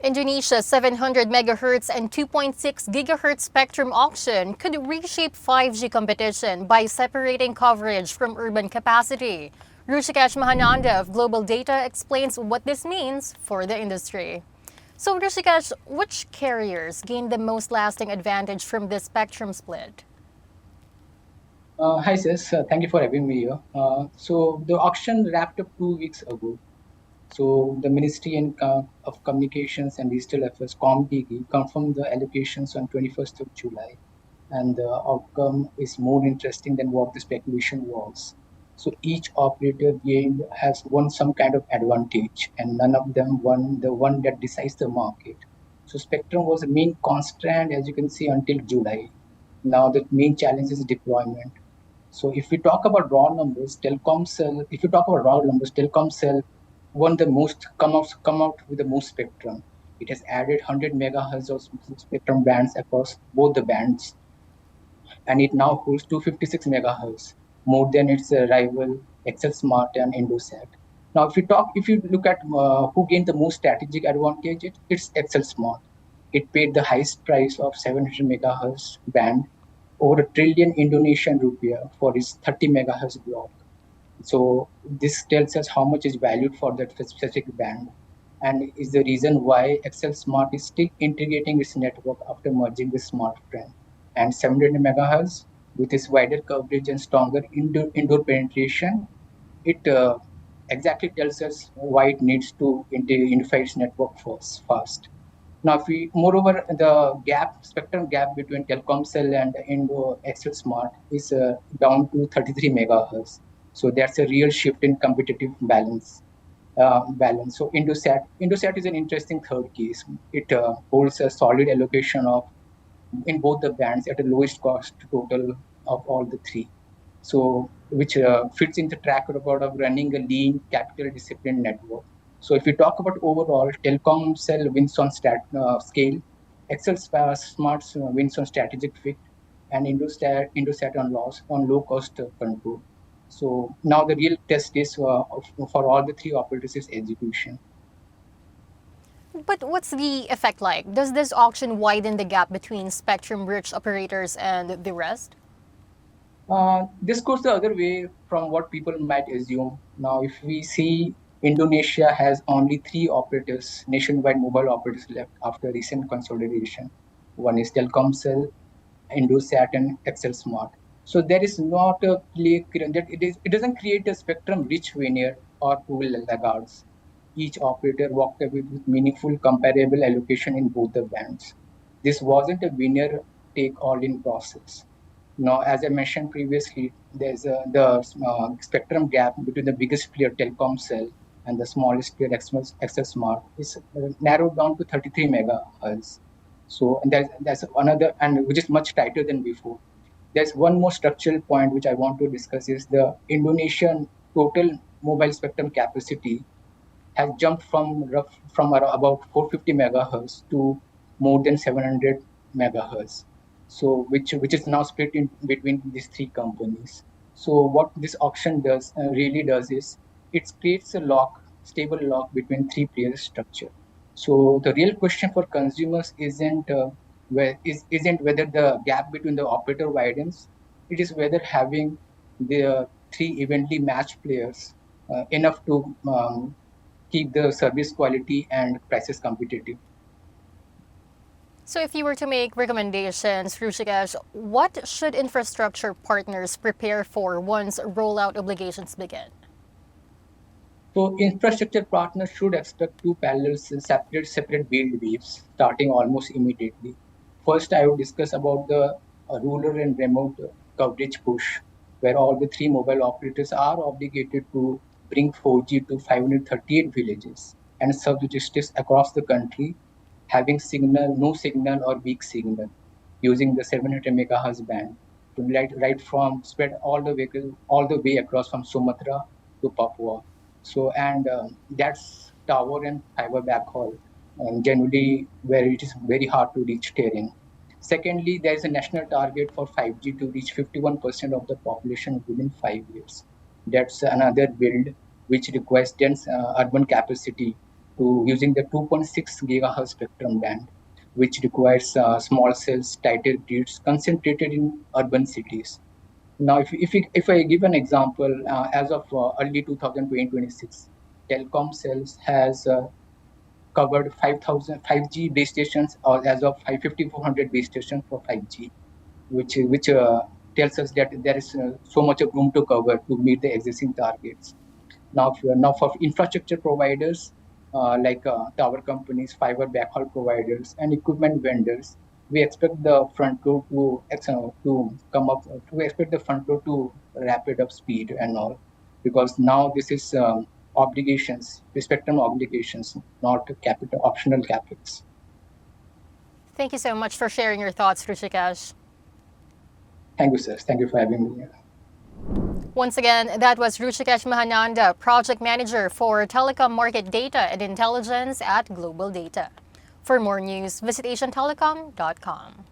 Indonesia's 700 megahertz and 2.6 gigahertz spectrum auction could reshape 5G competition by separating coverage from urban capacity. Rushikesh Mahananda of Globaldata explains what this means for the industry. So, Rushikesh, which carriers gained the most lasting advantage from this spectrum split? Hi, sis. Thank you for having me here. So the auction wrapped up 2 weeks ago. So the Ministry of Communications and Digital Affairs (ComDigi) confirmed the allocations on 21st of July, and the outcome is more interesting than what the speculation was. So each operator gained has won some kind of advantage, and none of them won the one that decides the market. So spectrum was the main constraint, as you can see, until July. Now the main challenge is deployment. So if we talk about raw numbers, Telkomsel, if you talk about raw numbers, Telkomsel won the most, come out with the most spectrum. It has added 100 megahertz of spectrum bands across both the bands, and it now holds 256 megahertz, more than its rival XL Smart and Indosat. Now, if you look at who gained the most strategic advantage, it's XL Smart. It paid the highest price of 700 megahertz band, over a trillion Indonesian rupiah for its 30 megahertz block. So this tells us how much is valued for that specific band, and is the reason why XL Smart is still integrating its network after merging with Smartfren. And 700 megahertz, with its wider coverage and stronger indoor penetration, it exactly tells us why it needs to unify its network fast. Now, if we, moreover, the spectrum gap between Telkomsel and Indo XL Smart is down to 33 megahertz. So that's a real shift in competitive balance. So Indosat is an interesting third case. It holds a solid allocation of in both the bands at the lowest cost total of all the three. So which fits in the track record of running a lean, capital disciplined network. So if we talk about overall, Telkomsel wins on scale, Excel Smarts wins on strategic fit, and Indosat on low cost control. So now the real test is for all the three operators is execution. But what's the effect like? Does this auction widen the gap between spectrum rich operators and the rest? This goes the other way from what people might assume. Now, if we see Indonesia has only three operators, nationwide mobile operators left after recent consolidation. One is Telkomsel, Indosat, and XL Smart. So there is not a play that it doesn't create a spectrum rich winner or two laggards. Each operator walked away with meaningful comparable allocation in both the bands. This wasn't a winner take all in process. Now, as I mentioned previously, there's the spectrum gap between the biggest player, Telkomsel, and the smallest player, XL Smart, is narrowed down to 33 megahertz. So and that's another, and which is much tighter than before. There's one more structural point which I want to discuss is the Indonesian total mobile spectrum capacity has jumped from about 450 megahertz to more than 700 megahertz. So which is now split in between these three companies. So what this auction really does is it creates a stable lock between three players structure. So the real question for consumers isn't whether the gap between the operator widens. It is whether having the three evenly matched players enough to keep the service quality and prices competitive. So if you were to make recommendations, Rushikesh, what should infrastructure partners prepare for once rollout obligations begin? So infrastructure partners should expect two parallel separate build waves starting almost immediately. First, I will discuss about the rural and remote coverage push, where all the three mobile operators are obligated to bring 4G to 538 villages and serve logistics across the country, having no signal or weak signal, using the 700 megahertz band to right from spread all the way across from Sumatra to Papua. So, and that's tower and fiber backhaul, generally where it is very hard to reach terrain. Secondly, there is a national target for 5G to reach 51% of the population within 5 years. That's another build which requires dense urban capacity to using the 2.6 gigahertz spectrum band, which requires small cells, tighter grids concentrated in urban cities. Now, if I give an example, as of early 2026, telecom cells has covered 5,000 5G base stations, or as of 5,400 base stations for 5G, which tells us that there is so much of room to cover to meet the existing targets. Now for infrastructure providers like tower companies, fiber backhaul providers, and equipment vendors, we expect the front row to come up. We expect the front row to rapid up speed and all, because now this is obligations, the spectrum obligations, not capital optional capex. Thank you so much for sharing your thoughts, Rushikesh. Thank you, sir. Thank you for having me here. Once again, that was Rushikesh Mahananda, Project Manager for Telecom Market Data and Intelligence at Globaldata. For more news, visit asiantelecom.com.